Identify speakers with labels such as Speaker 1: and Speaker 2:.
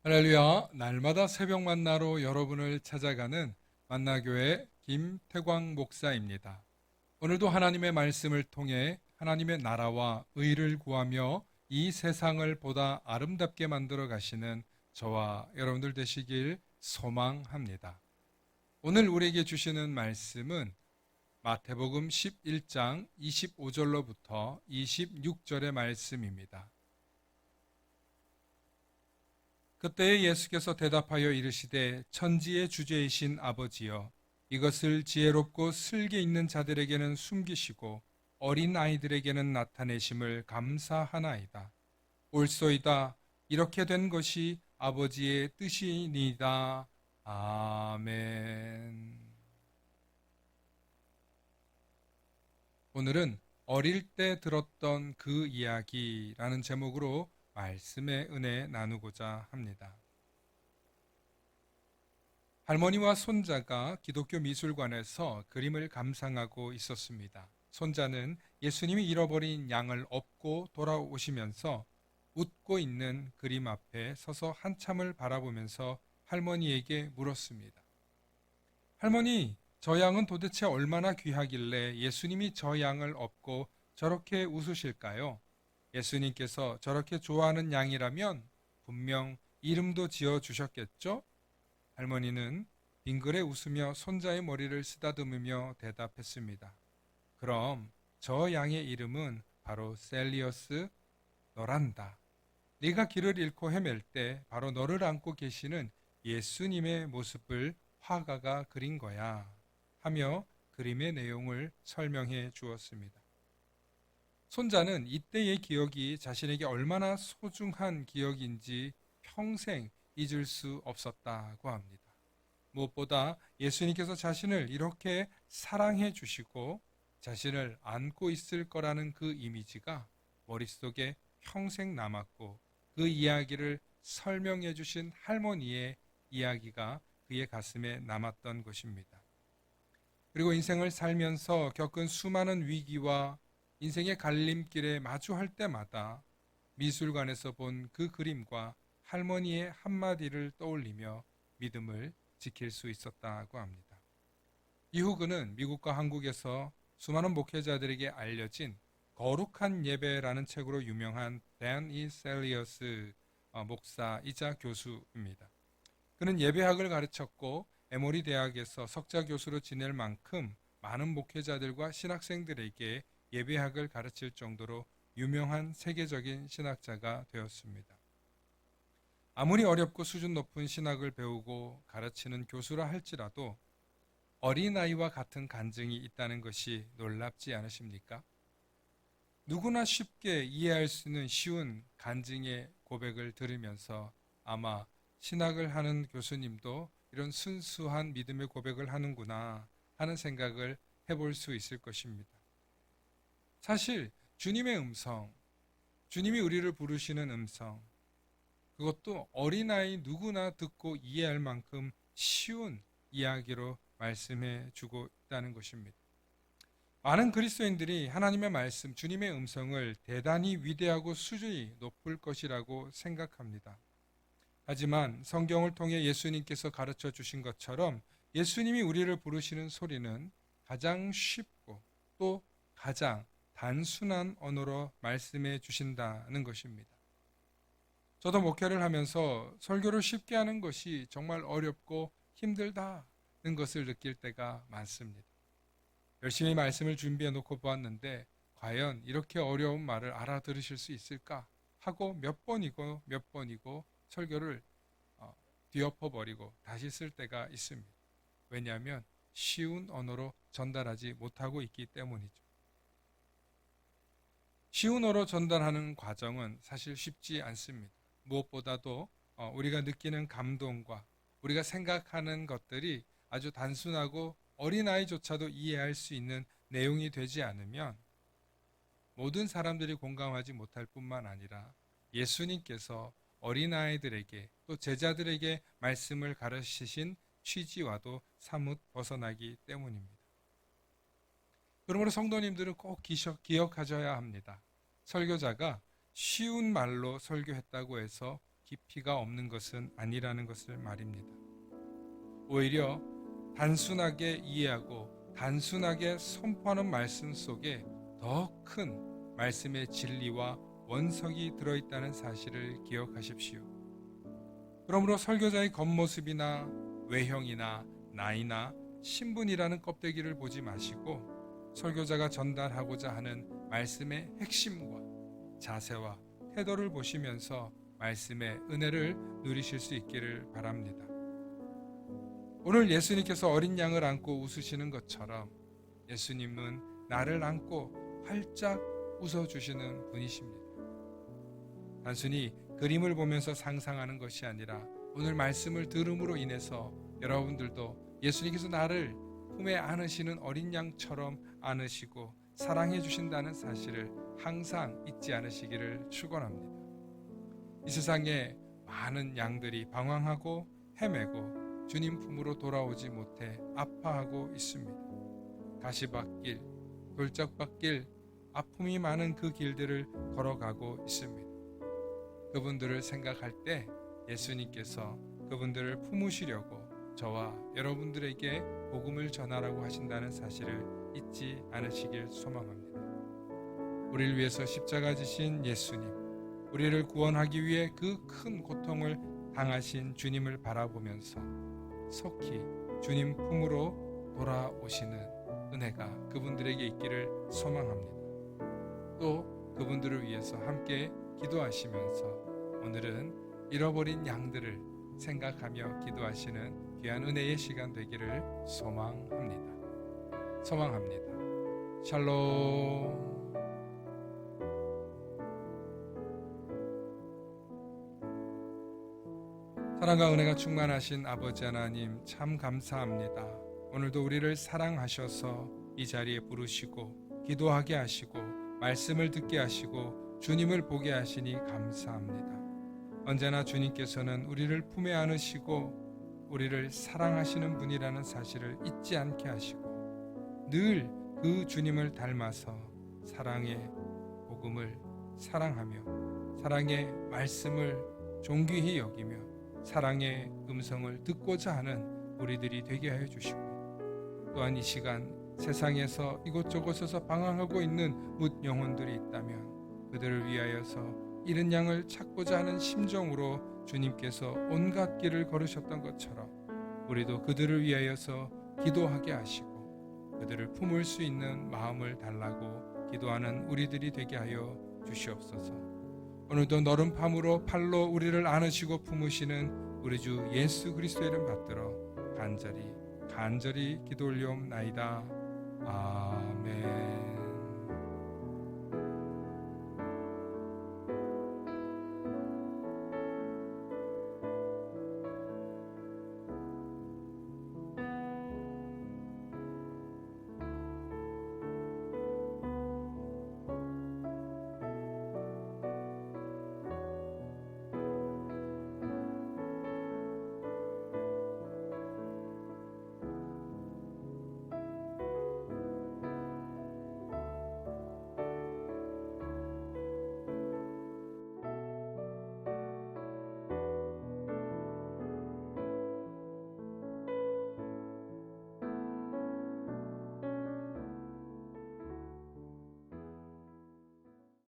Speaker 1: 할렐루야, 날마다 새벽 만나로 여러분을 찾아가는 만나교회 김태광 목사입니다. 오늘도 하나님의 말씀을 통해 하나님의 나라와 의를 구하며 이 세상을 보다 아름답게 만들어 가시는 저와 여러분들 되시길 소망합니다. 오늘 우리에게 주시는 말씀은 마태복음 11장 25절로부터 26절의 말씀입니다. 그때 예수께서 대답하여 이르시되 천지의 주제이신 아버지여, 이것을 지혜롭고 슬기 있는 자들에게는 숨기시고 어린 아이들에게는 나타내심을 감사하나이다. 옳소이다. 이렇게 된 것이 아버지의 뜻이니이다. 아멘. 오늘은 어릴 때 들었던 그 이야기라는 제목으로 말씀의 은혜 나누고자 합니다. 할머니와 손자가 기독교 미술관에서 그림을 감상하고 있었습니다. 손자는 예수님이 잃어버린 양을 업고 돌아오시면서 웃고 있는 그림 앞에 서서 한참을 바라보면서 할머니에게 물었습니다. 할머니, 저 양은 도대체 얼마나 귀하길래 예수님이 저 양을 업고 저렇게 웃으실까요? 예수님께서 저렇게 좋아하는 양이라면 분명 이름도 지어 주셨겠죠? 할머니는 빙그레 웃으며 손자의 머리를 쓰다듬으며 대답했습니다. 그럼 저 양의 이름은 바로 셀리어스, 너란다. 네가 길을 잃고 헤맬 때 바로 너를 안고 계시는 예수님의 모습을 화가가 그린 거야. 하며 그림의 내용을 설명해 주었습니다. 손자는 이때의 기억이 자신에게 얼마나 소중한 기억인지 평생 잊을 수 없었다고 합니다. 무엇보다 예수님께서 자신을 이렇게 사랑해 주시고 자신을 안고 있을 거라는 그 이미지가 머릿속에 평생 남았고, 그 이야기를 설명해 주신 할머니의 이야기가 그의 가슴에 남았던 것입니다. 그리고 인생을 살면서 겪은 수많은 위기와 인생의 갈림길에 마주할 때마다 미술관에서 본 그 그림과 할머니의 한마디를 떠올리며 믿음을 지킬 수 있었다고 합니다. 이후 그는 미국과 한국에서 수많은 목회자들에게 알려진 거룩한 예배라는 책으로 유명한 댄 이 셀리어스 목사이자 교수입니다. 그는 예배학을 가르쳤고 에모리 대학에서 석자 교수로 지낼 만큼 많은 목회자들과 신학생들에게 예배학을 가르칠 정도로 유명한 세계적인 신학자가 되었습니다. 아무리 어렵고 수준 높은 신학을 배우고 가르치는 교수라 할지라도 어린아이와 같은 간증이 있다는 것이 놀랍지 않으십니까? 누구나 쉽게 이해할 수 있는 쉬운 간증의 고백을 들으면서 아마 신학을 하는 교수님도 이런 순수한 믿음의 고백을 하는구나 하는 생각을 해볼 수 있을 것입니다. 사실 주님의 음성, 주님이 우리를 부르시는 음성, 그것도 어린아이 누구나 듣고 이해할 만큼 쉬운 이야기로 말씀해 주고 있다는 것입니다. 많은 그리스도인들이 하나님의 말씀, 주님의 음성을 대단히 위대하고 수준이 높을 것이라고 생각합니다. 하지만 성경을 통해 예수님께서 가르쳐 주신 것처럼 예수님이 우리를 부르시는 소리는 가장 쉽고 또 가장 단순한 언어로 말씀해 주신다는 것입니다. 저도 목회를 하면서 설교를 쉽게 하는 것이 정말 어렵고 힘들다는 것을 느낄 때가 많습니다. 열심히 말씀을 준비해 놓고 보았는데 과연 이렇게 어려운 말을 알아들으실 수 있을까 하고 몇 번이고 몇 번이고 설교를 뒤엎어버리고 다시 쓸 때가 있습니다. 왜냐하면 쉬운 언어로 전달하지 못하고 있기 때문이죠. 쉬운 언어로 전달하는 과정은 사실 쉽지 않습니다. 무엇보다도 우리가 느끼는 감동과 우리가 생각하는 것들이 아주 단순하고 어린아이조차도 이해할 수 있는 내용이 되지 않으면 모든 사람들이 공감하지 못할 뿐만 아니라 예수님께서 어린아이들에게 또 제자들에게 말씀을 가르치신 취지와도 사뭇 벗어나기 때문입니다. 그러므로 성도님들은 꼭 기억하셔야 합니다. 설교자가 쉬운 말로 설교했다고 해서 깊이가 없는 것은 아니라는 것을 말입니다. 오히려 단순하게 이해하고 단순하게 선포하는 말씀 속에 더 큰 말씀의 진리와 원석이 들어있다는 사실을 기억하십시오. 그러므로 설교자의 겉모습이나 외형이나 나이나 신분이라는 껍데기를 보지 마시고 설교자가 전달하고자 하는 말씀의 핵심과 자세와 태도를 보시면서 말씀의 은혜를 누리실 수 있기를 바랍니다. 오늘 예수님께서 어린 양을 안고 웃으시는 것처럼 예수님은 나를 안고 활짝 웃어주시는 분이십니다. 단순히 그림을 보면서 상상하는 것이 아니라 오늘 말씀을 들음으로 인해서 여러분들도 예수님께서 나를 품에 안으시는 어린 양처럼 안으시고 사랑해 주신다는 사실을 항상 잊지 않으시기를 축원합니다. 이 세상에 많은 양들이 방황하고 헤매고 주님 품으로 돌아오지 못해 아파하고 있습니다. 가시밭길, 돌짝밭길, 아픔이 많은 그 길들을 걸어가고 있습니다. 그분들을 생각할 때 예수님께서 그분들을 품으시려고 저와 여러분들에게 복음을 전하라고 하신다는 사실을 잊지 않으시길 소망합니다. 우리를 위해서 십자가 지신 예수님, 우리를 구원하기 위해 그 큰 고통을 당하신 주님을 바라보면서 속히 주님 품으로 돌아오시는 은혜가 그분들에게 있기를 소망합니다. 또 그분들을 위해서 함께 기도하시면서 오늘은 잃어버린 양들을 생각하며 기도하시는 귀한 은혜의 시간 되기를 소망합니다. 샬롬. 사랑과 은혜가 충만하신 아버지 하나님 참 감사합니다. 오늘도 우리를 사랑하셔서 이 자리에 부르시고 기도하게 하시고 말씀을 듣게 하시고 주님을 보게 하시니 감사합니다. 언제나 주님께서는 우리를 품에 안으시고 우리를 사랑하시는 분이라는 사실을 잊지 않게 하시고 늘 그 주님을 닮아서 사랑의 복음을 사랑하며 사랑의 말씀을 존귀히 여기며 사랑의 음성을 듣고자 하는 우리들이 되게 하여 주시고 또한 이 시간 세상에서 이곳저곳에서 방황하고 있는 뭇 영혼들이 있다면 그들을 위하여서 잃은 양을 찾고자 하는 심정으로 주님께서 온갖 길을 걸으셨던 것처럼 우리도 그들을 위하여서 기도하게 하시고 그들을 품을 수 있는 마음을 달라고 기도하는 우리들이 되게 하여 주시옵소서. 오늘도 너른 밤으로 팔로 우리를 안으시고 품으시는 우리 주 예수 그리스도의 이름 받들어 간절히 기도 올리옵나이다. 아멘.